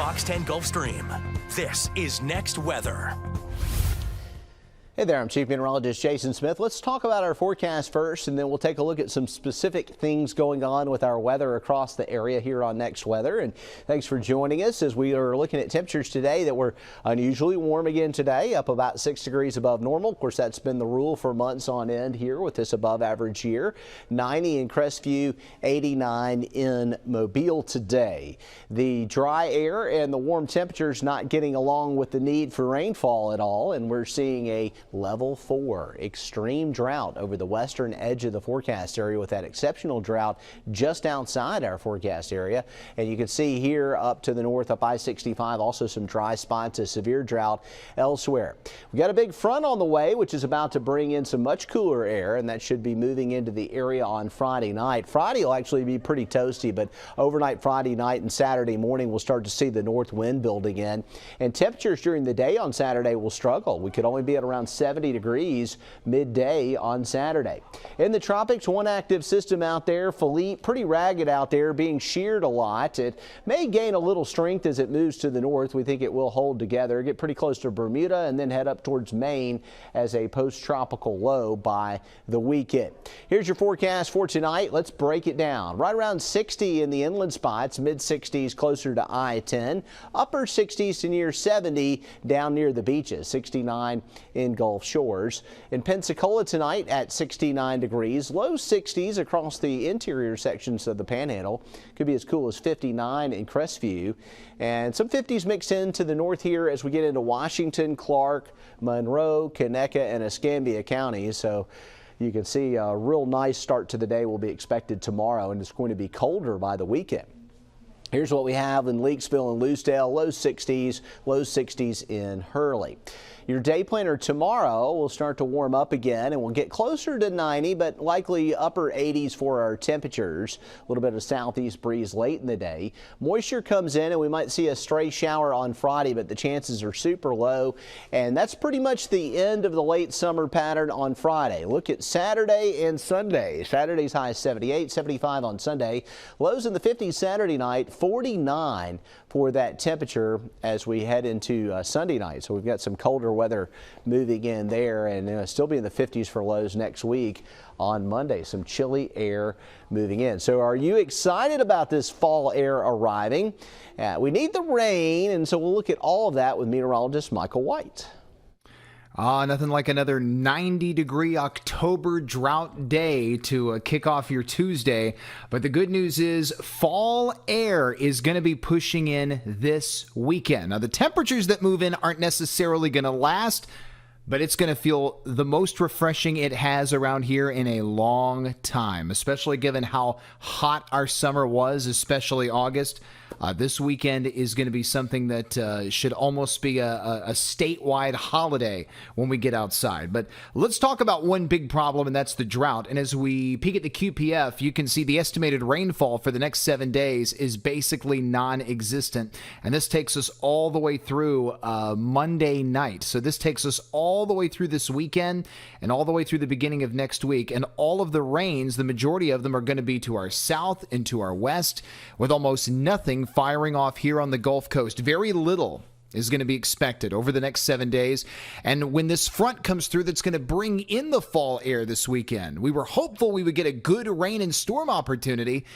Fox 10 Gulfstream. This is Next Weather. Hey there, I'm Chief Meteorologist Jason Smith. Let's talk about our forecast first, and then we'll take a look at some specific things going on with our weather across the area here on Next Weather. And thanks for joining us as we are looking at temperatures today that were unusually warm again today, up about 6 degrees above normal. Of course, that's been the rule for months on end here with this above average year. 90 in Crestview, 89 in Mobile today. The dry air and the warm temperatures not getting along with the need for rainfall at all, and we're seeing a level 4 extreme drought over the western edge of the forecast area, with that exceptional drought just outside our forecast area. And you can see here up to the north up I-65 also some dry spots, a severe drought elsewhere. We got a big front on the way which is about to bring in some much cooler air, and that should be moving into the area on Friday night. Friday will actually be pretty toasty, but overnight Friday night and Saturday morning we'll start to see the north wind building in, and temperatures during the day on Saturday will struggle. We could only be at around 70 degrees midday on Saturday. In the tropics, one active system out there, Philippe, pretty ragged out there, being sheared a lot. It may gain a little strength as it moves to the north. We think it will hold together, get pretty close to Bermuda, and then head up towards Maine as a post-tropical low by the weekend. Here's your forecast for tonight. Let's break it down. Right around 60 in the inland spots, mid-60s closer to I-10, upper 60s to near 70 down near the beaches, 69 in Gulf Shores. In Pensacola tonight at 69 degrees, low 60s across the interior sections of the Panhandle. Could be as cool as 59 in Crestview, and some 50s mixed into the north here as we get into Washington, Clark, Monroe, Conecuh, and Escambia counties. So you can see a real nice start to the day will be expected tomorrow, and it's going to be colder by the weekend. Here's what we have in Leakesville and Lucedale, low 60s in Hurley. Your day planner tomorrow will start to warm up again, and we'll get closer to 90, but likely upper 80s for our temperatures. A little bit of southeast breeze late in the day. Moisture comes in, and we might see a stray shower on Friday, but the chances are super low, and that's pretty much the end of the late summer pattern on Friday. Look at Saturday and Sunday. Saturday's high is 78, 75 on Sunday. Lows in the 50s Saturday night, 49 for that temperature as we head into Sunday night. So we've got some colder weather moving in there, and still be in the 50s for lows next week on Monday. Some chilly air moving in. So are you excited about this fall air arriving? We need the rain, and so we'll look at all of that with meteorologist Michael White. Nothing like another 90-degree October drought day to kick off your Tuesday. But the good news is fall air is going to be pushing in this weekend. Now, the temperatures that move in aren't necessarily going to last, but it's going to feel the most refreshing it has around here in a long time, especially given how hot our summer was, especially August. This weekend is going to be something that should almost be a statewide holiday when we get outside. But let's talk about one big problem, and that's the drought. And as we peek at the QPF, you can see the estimated rainfall for the next 7 days is basically non-existent. And this takes us all the way through Monday night. So this takes us all the way through this weekend and all the way through the beginning of next week. And all of the rains, the majority of them are going to be to our south and to our west, with almost nothing firing off here on the Gulf Coast. Very little is going to be expected over the next 7 days. And when this front comes through that's going to bring in the fall air this weekend, we were hopeful we would get a good rain and storm opportunity.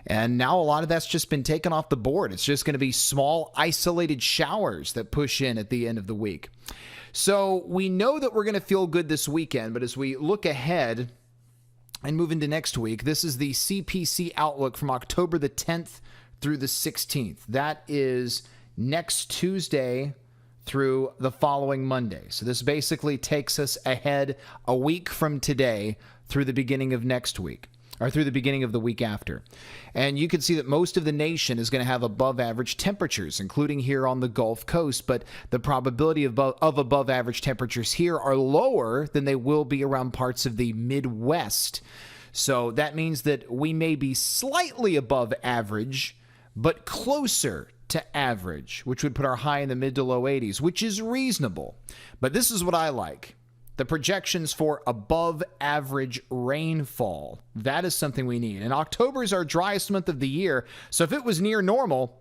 And now a lot of that's just been taken off the board. It's just going to be small, isolated showers that push in at the end of the week. So we know that we're going to feel good this weekend, but as we look ahead and move into next week, this is the CPC outlook from October the 10th through the 16th. That is next Tuesday through the following Monday. So this basically takes us ahead a week from today through the beginning of next week, or through the beginning of the week after. And you can see that most of the nation is going to have above average temperatures, including here on the Gulf Coast, but the probability of above average temperatures here are lower than they will be around parts of the Midwest. So that means that we may be slightly above average, but closer to average, which would put our high in the mid to low 80s, which is reasonable. But this is what I like. The projections for above average rainfall. That is something we need. And October is our driest month of the year. So if it was near normal,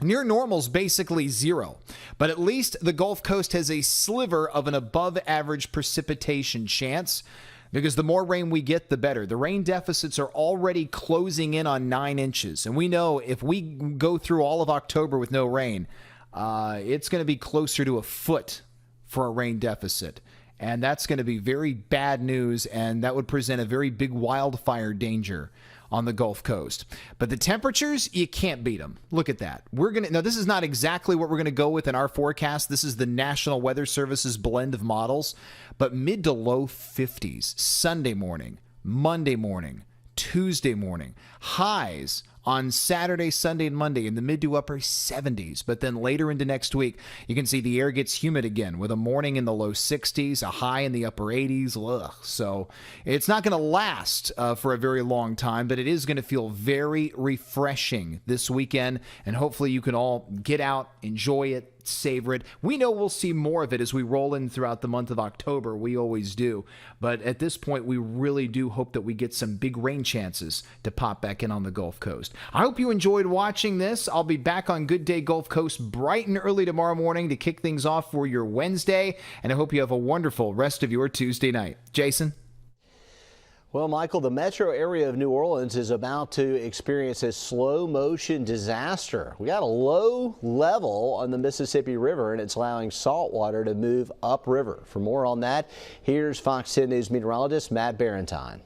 Near normal's basically zero, but at least the Gulf Coast has a sliver of an above average precipitation chance, because the more rain we get, the better. The rain deficits are already closing in on 9 inches, and we know if we go through all of October with no rain, it's going to be closer to a foot for a rain deficit. And that's going to be very bad news, and that would present a very big wildfire danger on the Gulf Coast. But the temperatures, you can't beat them. Look at that. Now, this is not exactly what we're going to go with in our forecast. This is the National Weather Service's blend of models, but mid to low 50s Sunday morning, Monday morning, Tuesday morning, highs on Saturday, Sunday, and Monday in the mid to upper 70s. But then later into next week, you can see the air gets humid again with a morning in the low 60s, a high in the upper 80s. Ugh. So it's not going to last for a very long time, but it is going to feel very refreshing this weekend. And hopefully you can all get out, enjoy it, savor it. We know we'll see more of it as we roll in throughout the month of October. We always do. But at this point, we really do hope that we get some big rain chances to pop back in on the Gulf Coast. I hope you enjoyed watching this. I'll be back on Good Day Gulf Coast bright and early tomorrow morning to kick things off for your Wednesday. And I hope you have a wonderful rest of your Tuesday night. Jason? Well, Michael, the metro area of New Orleans is about to experience a slow motion disaster. We got a low level on the Mississippi River, and it's allowing salt water to move upriver. For more on that, here's Fox 10 News meteorologist Matt Barentine.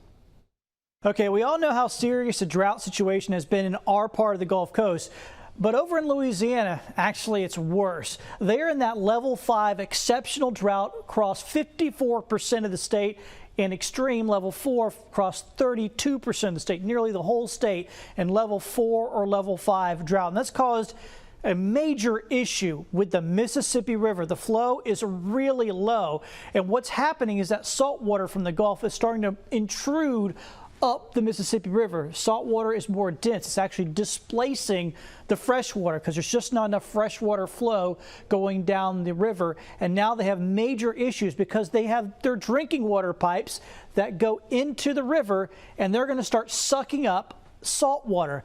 Okay, we all know how serious the drought situation has been in our part of the Gulf Coast. But over in Louisiana, actually, it's worse. They're in that level 5 exceptional drought across 54% of the state, and extreme level 4 across 32% of the state, nearly the whole state, and level 4 or level 5 drought. And that's caused a major issue with the Mississippi River. The flow is really low, and what's happening is that salt water from the Gulf is starting to intrude up the Mississippi River. Salt water is more dense. It's actually displacing the fresh water because there's just not enough fresh water flow going down the river. And now they have major issues because they have their drinking water pipes that go into the river, and they're going to start sucking up salt water.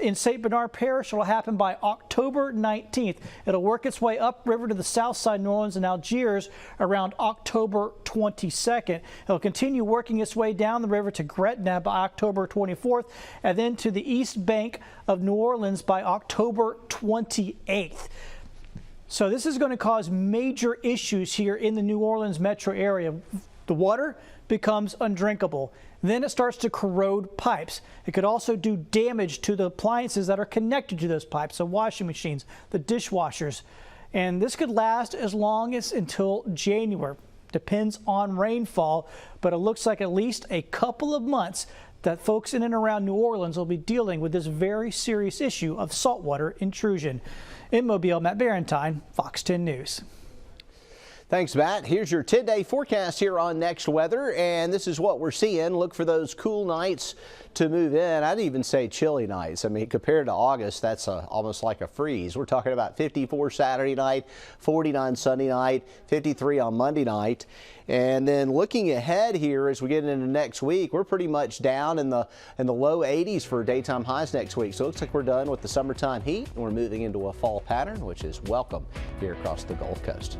In St. Bernard Parish, it'll happen by October 19th. It'll work its way upriver to the south side, New Orleans and Algiers, around October 22nd. It'll continue working its way down the river to Gretna by October 24th, and then to the east bank of New Orleans by October 28th. So this is going to cause major issues here in the New Orleans metro area. The water becomes undrinkable. Then it starts to corrode pipes. It could also do damage to the appliances that are connected to those pipes, the washing machines, the dishwashers. And this could last as long as until January. Depends on rainfall, but it looks like at least a couple of months that folks in and around New Orleans will be dealing with this very serious issue of saltwater intrusion. In Mobile, Matt Barentine, Fox 10 News. Thanks, Matt. Here's your 10-day forecast here on Next Weather, and this is what we're seeing. Look for those cool nights to move in. I'd even say chilly nights. I mean, compared to August, that's almost like a freeze. We're talking about 54 Saturday night, 49 Sunday night, 53 on Monday night. And then looking ahead here as we get into next week, we're pretty much down in the low 80s for daytime highs next week. So it looks like we're done with the summertime heat, and we're moving into a fall pattern, which is welcome here across the Gulf Coast.